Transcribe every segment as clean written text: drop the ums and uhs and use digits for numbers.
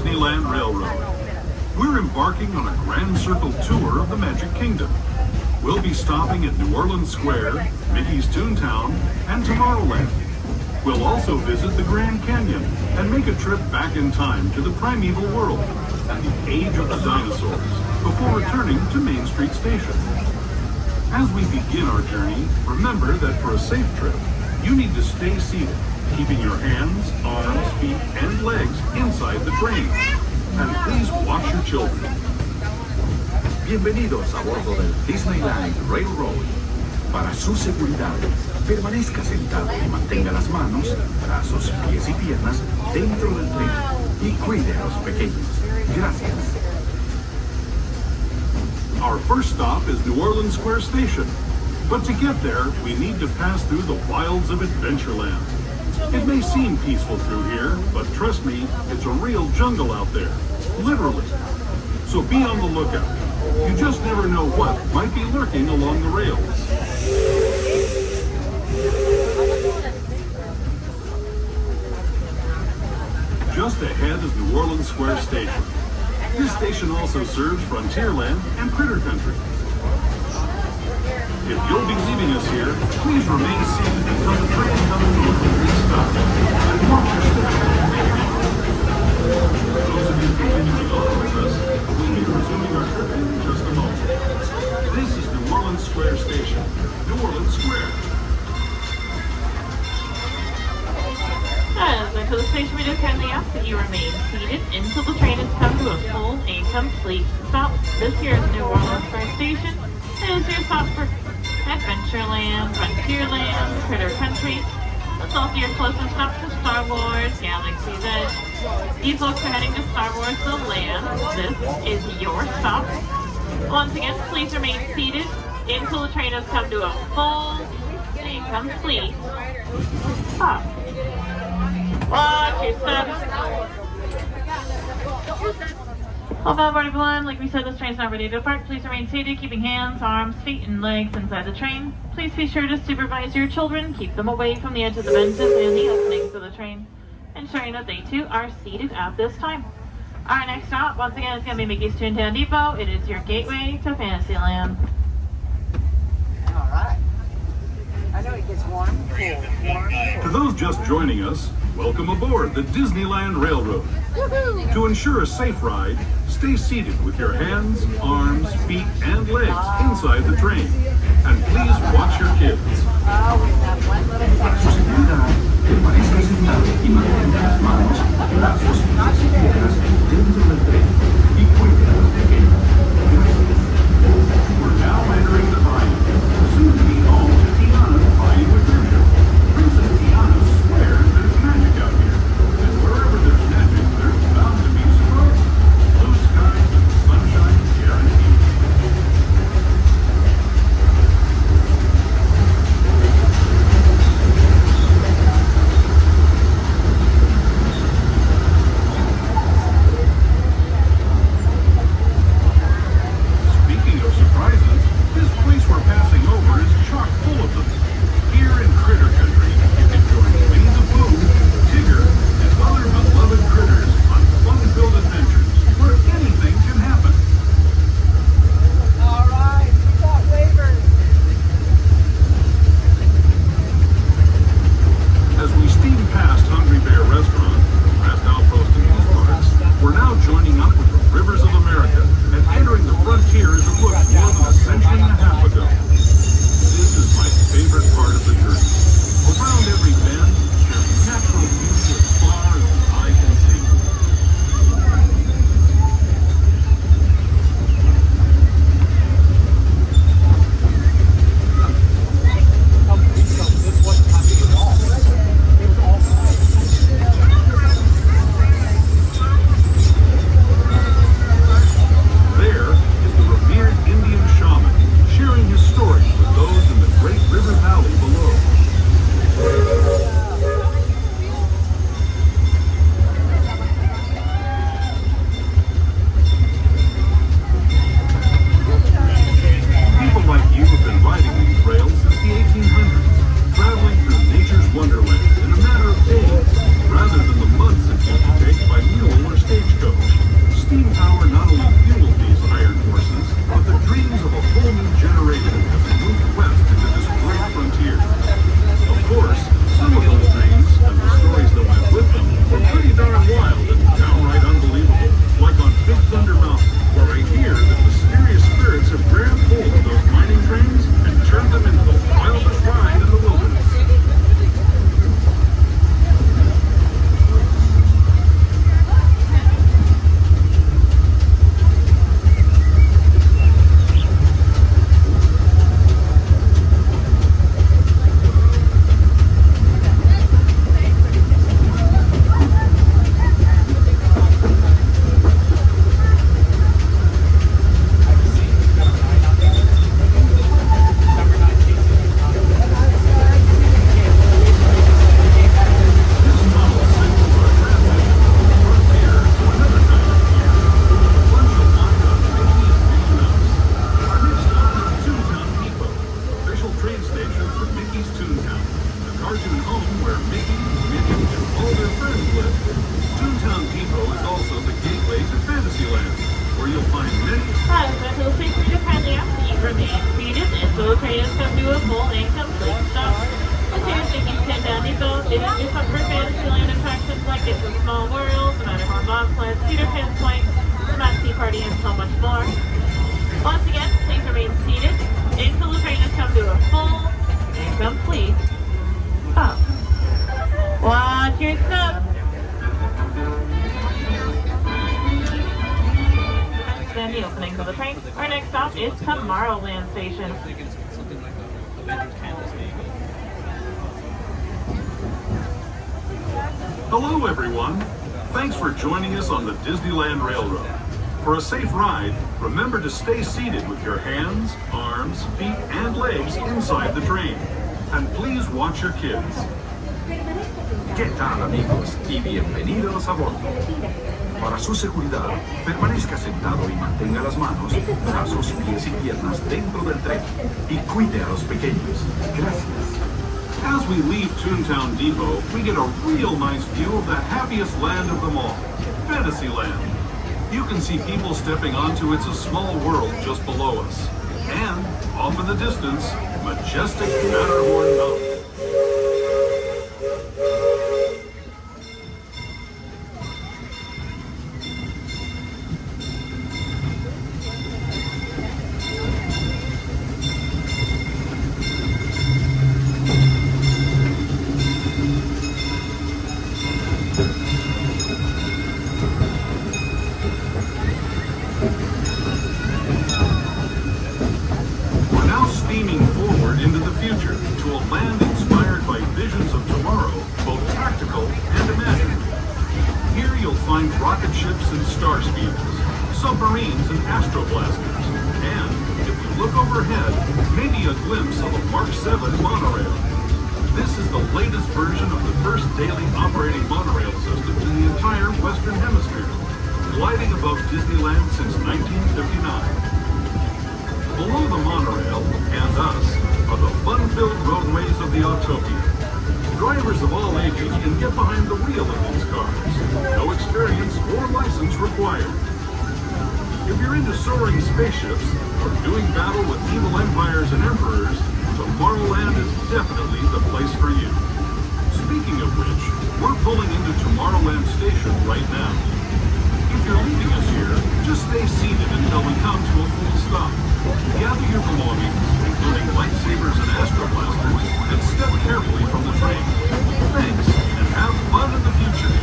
Disneyland Railroad. We're embarking on a grand circle tour of the Magic Kingdom. We'll be stopping at New Orleans Square, Mickey's Toontown, and Tomorrowland. We'll also visit the Grand Canyon and make a trip back in time to the Primeval World and the age of the dinosaurs before returning to Main Street Station. As we begin our journey, remember that for a safe trip, you need to stay seated, keeping your hands, arms, feet, and legs inside the train. And please watch your children. Bienvenidos a bordo del Disneyland Railroad. Para su seguridad, permanezca sentado y mantenga las manos, brazos, pies y piernas dentro del tren y cuide a los pequeños. Gracias. Our first stop is New Orleans Square Station. But to get there, we need to pass through the wilds of Adventureland. It may seem peaceful through here, but trust me, it's a real jungle out there. Literally. So be on the lookout. You just never know what might be lurking along the rails. Just ahead is New Orleans Square Station. This station also serves Frontierland and Critter Country. If you'll be leaving us here, please remain seated until the train comes to a complete stop. And watch your step. For those of you continuing on with us, we'll be resuming our trip in just a moment. This is New Orleans Square Station. New Orleans Square. As we enter the station, we do kindly ask that you remain seated until the train has come to a full and complete stop. This here is New Orleans Square Station. It is your stop for Adventureland, Frontierland, Critter Country. It's also your closest stop to Star Wars, Galaxy's Edge. You folks are heading to Star Wars The Land. This is your stop. Once again, please remain seated until the train has come to a full and complete stop. Watch your steps. All aboard everyone. Like we said, this train's not ready to depart. Please remain seated, keeping hands, arms, feet, and legs inside the train. Please be sure to supervise your children. Keep them away from the edge of the benches and the openings of the train, ensuring that they too are seated at this time. Our next stop, once again, is going to be Mickey's Toontown Depot. It is your gateway to Fantasyland. All right. I know it gets warm, cool, warm, cool. To those just joining us, welcome aboard the Disneyland Railroad. To ensure a safe ride, stay seated with your hands, arms, feet, and legs inside the train. And please watch your kids. Oh, we have one little Para su seguridad, permanezca sentado y mantenga las manos, brazos, pies y piernas dentro del tren y cuide a los pequeños. Gracias. We're now entering the Bayou, soon to be home to Tiana's Bayou Adventure. Princess Tiana swears there's magic out here, and wherever there's magic, there's bound to be surprises. Blue skies and sunshine guaranteed. Adventureland. Toontown Depot is also the gateway to Fantasyland, where you'll find many... Special safety to kindly ask that you remain seated until the train has come to a full and complete stop. This here is thinking Toontown Depot. It is just up for Fantasyland attractions like It's a Small World, the Matterhorn Bobsled, Cedar Pants Point, the Mad Sea Party, and so much more. Once again, please remain seated until the train has come to a full and complete stop. Watch your step. Then the opening of the train. Our next stop is Tomorrowland Station. Hello, everyone. Thanks for joining us on the Disneyland Railroad. For a safe ride, remember to stay seated with your hands, arms, feet, and legs inside the train. And please watch your kids. ¿Qué tal, amigos? Y bienvenidos a bordo. Para su seguridad, permanezca sentado y mantenga las manos, brazos, pies y piernas dentro del tren. Y cuide a los pequeños. Gracias. As we leave Toontown Depot, we get a real nice view of the happiest land of them all, Fantasyland. You can see people stepping onto It's a Small World just below us. And, off in the distance, majestic Matterhorn Mountain. Rocket ships and star speeders, submarines and astroblasters, and, if you look overhead, maybe a glimpse of a Mark 7 monorail. This is the latest version of the first daily operating monorail system in the entire Western Hemisphere, gliding above Disneyland since 1959. Below the monorail, and us, are the fun-filled roadways of the Autopia. Drivers of all ages can get behind the wheel of these cars. No experience or license required. If you're into soaring spaceships or doing battle with evil empires and emperors, Tomorrowland is definitely the place for you. Speaking of which, we're pulling into Tomorrowland Station right now. If you're leaving us here, just stay seated until we come to a full stop. Gather your belongings, including lightsabers and astroblasters, and step carefully from the train. Thanks, and have fun in the future.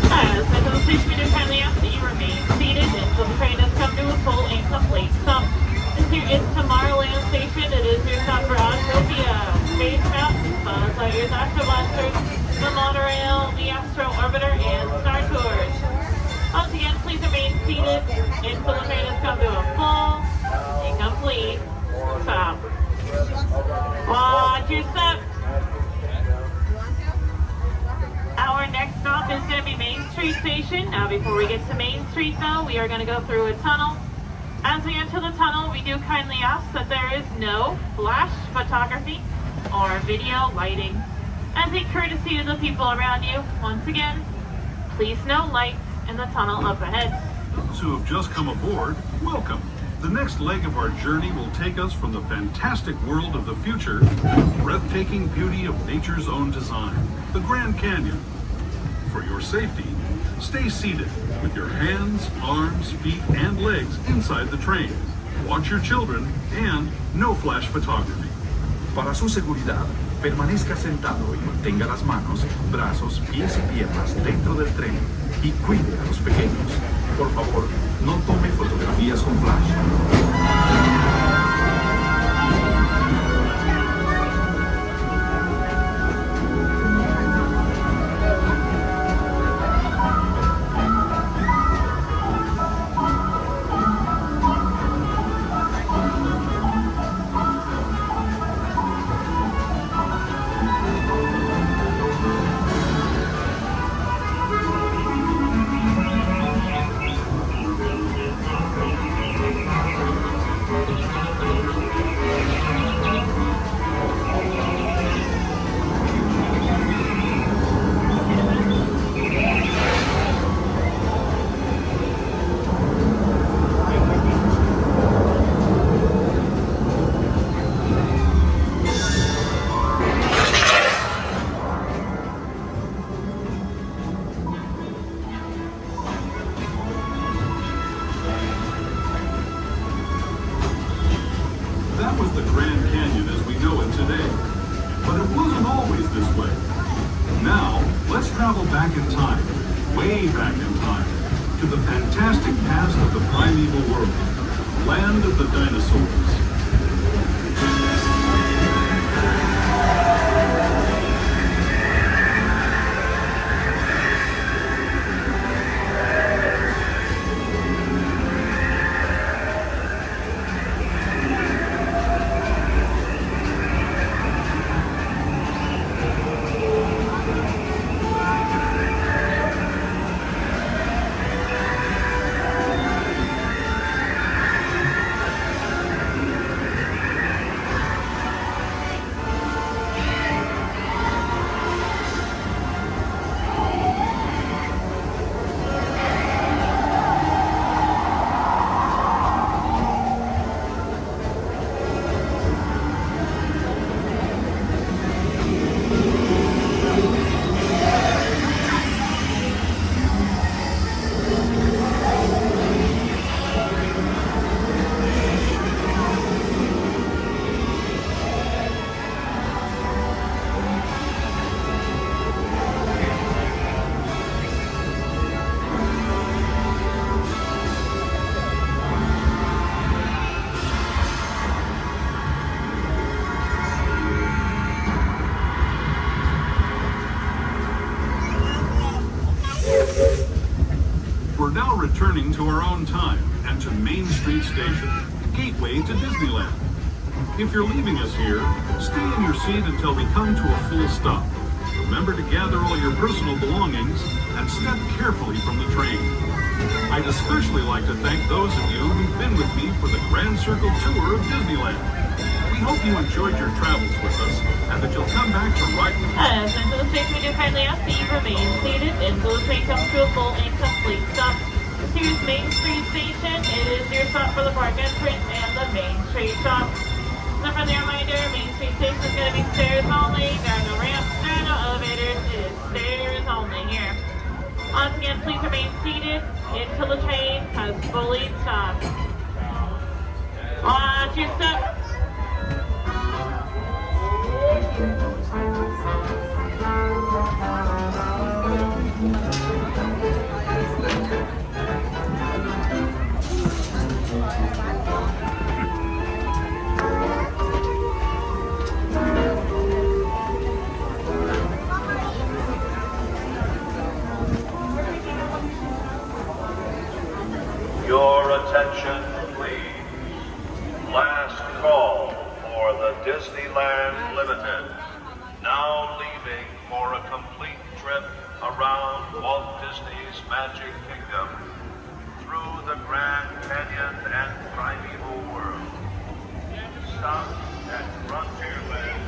As Metro Station, we kindly ask that you remain seated until the train has come to a full and complete stop. This here is Tomorrowland Station. It is your stop for Autopia, Space Mountain, Buzz Lightyear's Astroblasters, the Monorail, the Astro Orbiter, and Star Tours. Once again, please remain seated until the train has come to a full and complete stop. Watch your step. Our next stop is going to be Main Street Station. Now, before we get to Main Street, though, we are going to go through a tunnel. As we enter the tunnel, we do kindly ask that there is no flash photography or video lighting. As a courtesy to the people around you, once again, please no lights in the tunnel up ahead. Those who have just come aboard, welcome. The next leg of our journey will take us from the fantastic world of the future to the breathtaking beauty of nature's own design, the Grand Canyon. For your safety, stay seated with your hands, arms, feet, and legs inside the train. Watch your children and no flash photography. Para su seguridad, permanezca sentado y mantenga las manos, brazos, pies y piernas dentro del tren y cuide a los pequeños. Por favor, no tome fotografías con flash. time, way back in time, to the fantastic past of the Primeval World, land of the dinosaurs. We're now returning to our own time and to Main Street Station, gateway to Disneyland. If you're leaving us here, stay in your seat until we come to a full stop. Remember to gather all your personal belongings and step carefully from the train. I'd especially like to thank those of you who've been with me for the Grand Circle tour of Disneyland. We hope you enjoyed your travels with us and that you'll come back to ride with us. As into the station, we do kindly ask that you remain seated until the train comes to a full and complete stop. Here's Main Street Station. It is your stop for the park entrance and the Main Street stop. As a friendly reminder, Main Street Station is going to be stairs only. There are no ramps, there are no elevators. It is stairs only here. Once again, please remain seated until the train has fully stopped. Watch your step. Your attention, please. Last call for the Disneyland Limited. Now leaving for a complete trip around Walt Disney's Magic Kingdom through the Grand Canyon and Primeval World. Stop at Frontierland.